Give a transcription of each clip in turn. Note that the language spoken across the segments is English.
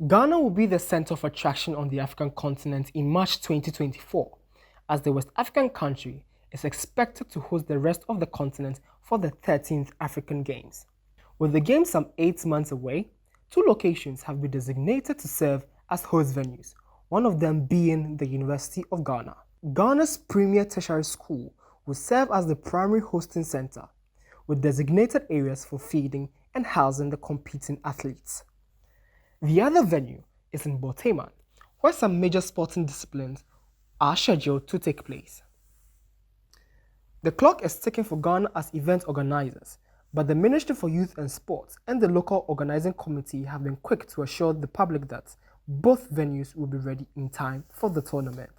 Ghana will be the center of attraction on the African continent in March 2024, as the West African country is expected to host the rest of the continent for the 13th African Games. With the Games some 8 months away, 2 locations have been designated to serve as host venues, one of them being the University of Ghana. Ghana's premier tertiary school will serve as the primary hosting center, with designated areas for feeding and housing the competing athletes. The other venue is in Boteman, where some major sporting disciplines are scheduled to take place. The clock is ticking for Ghana as event organizers, but the Ministry for Youth and Sports and the local organizing committee have been quick to assure the public that both venues will be ready in time for the tournament.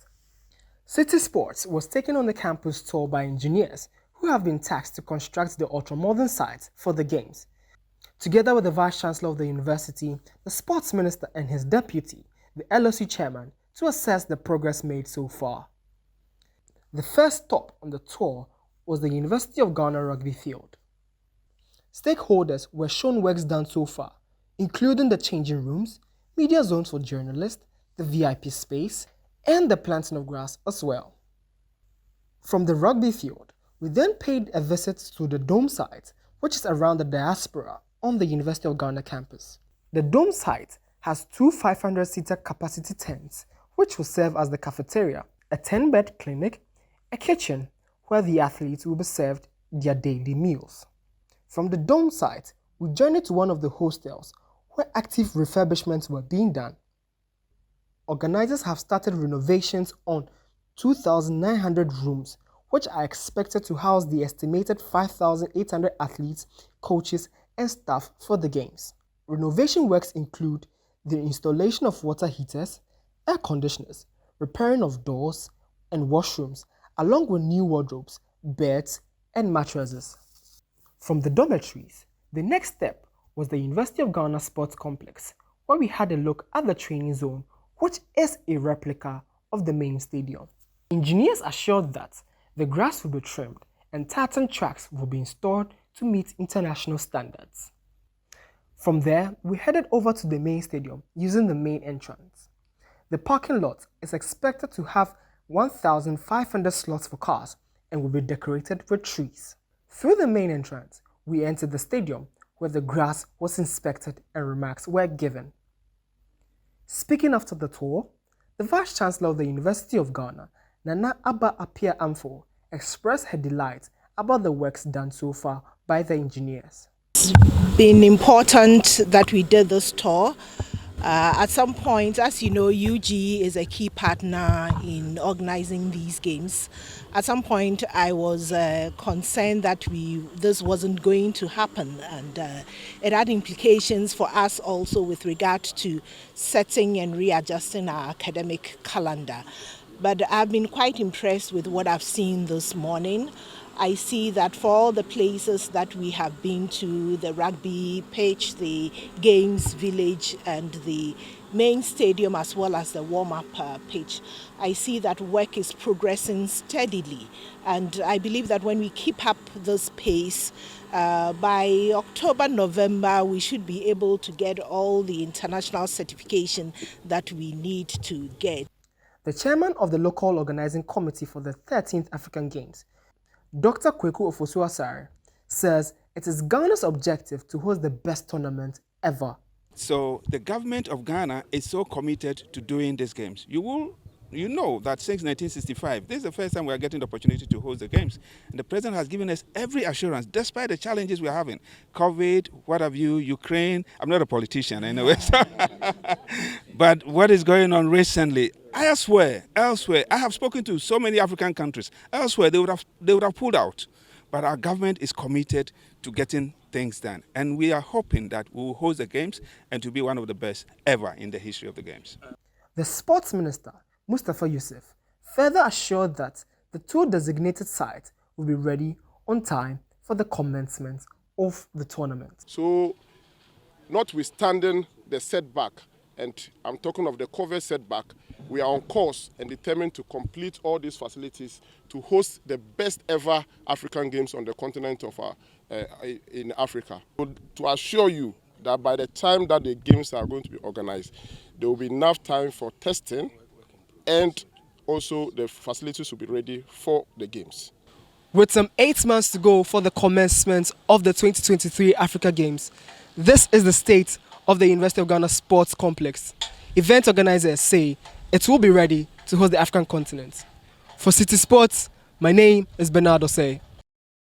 Citi Sports was taken on the campus tour by engineers who have been tasked to construct the ultra-modern site for the Games. Together with the Vice-Chancellor of the University, the Sports Minister and his deputy, the LOC Chairman, to assess the progress made so far. The first stop on the tour was the University of Ghana rugby field. Stakeholders were shown works done so far, including the changing rooms, media zones for journalists, the VIP space, and the planting of grass as well. From the rugby field, we then paid a visit to the dome site, which is around the diaspora on the University of Ghana campus. The dome site has 2 500-seater capacity tents, which will serve as the cafeteria, a 10-bed clinic, a kitchen, where the athletes will be served their daily meals. From the dome site, we journeyed to one of the hostels, where active refurbishments were being done. Organizers have started renovations on 2,900 rooms, which are expected to house the estimated 5,800 athletes, coaches, and staff for the Games. Renovation works include the installation of water heaters, air conditioners, repairing of doors and washrooms, along with new wardrobes, beds, and mattresses. From the dormitories, the next step was the University of Ghana Sports Complex, where we had a look at the training zone, which is a replica of the main stadium. Engineers assured that the grass will be trimmed and tartan tracks will be installed to meet international standards. From there, we headed over to the main stadium using the main entrance. The parking lot is expected to have 1,500 slots for cars and will be decorated with trees. Through the main entrance, we entered the stadium where the grass was inspected and remarks were given. Speaking after the tour, the Vice-Chancellor of the University of Ghana, Nana Abba Apia Amfo, expressed her delight about the works done so far by the engineers. It's been important that we did this tour. At some point, as you know, UG is a key partner in organizing these games. At some point, I was concerned that this wasn't going to happen, and it had implications for us also with regard to setting and readjusting our academic calendar. But I've been quite impressed with what I've seen this morning. I see that for all the places that we have been to, the rugby pitch, the games village, and the main stadium, as well as the warm-up pitch, I see that work is progressing steadily. And I believe that when we keep up this pace, by October, November, we should be able to get all the international certification that we need to get. The chairman of the local organizing committee for the 13th African Games, Dr. Kweku Ofosu-Asare, says it is Ghana's objective to host the best tournament ever. So the government of Ghana is so committed to doing these games. You know that since 1965, this is the first time we are getting the opportunity to host the games. And the president has given us every assurance, despite the challenges we are having. COVID, what have you, Ukraine. I'm not a politician anyway. But what is going on recently, elsewhere, I have spoken to so many African countries. Elsewhere, they would have pulled out. But our government is committed to getting things done. And we are hoping that we will host the games and to be one of the best ever in the history of the games. The sports minister, Mustafa Yusuf, further assured that the 2 designated sites will be ready on time for the commencement of the tournament. So, notwithstanding the setback, and I'm talking of the COVID setback, we are on course and determined to complete all these facilities to host the best ever African Games on the continent of in Africa. To assure you that by the time that the games are going to be organized, there will be enough time for testing, and also the facilities will be ready for the games. With some 8 months to go for the commencement of the 2023 Africa Games, this is the state of the University of Ghana Sports Complex. Event organizers say it will be ready to host the African continent. For Citi Sports, my name is Bernardo Say.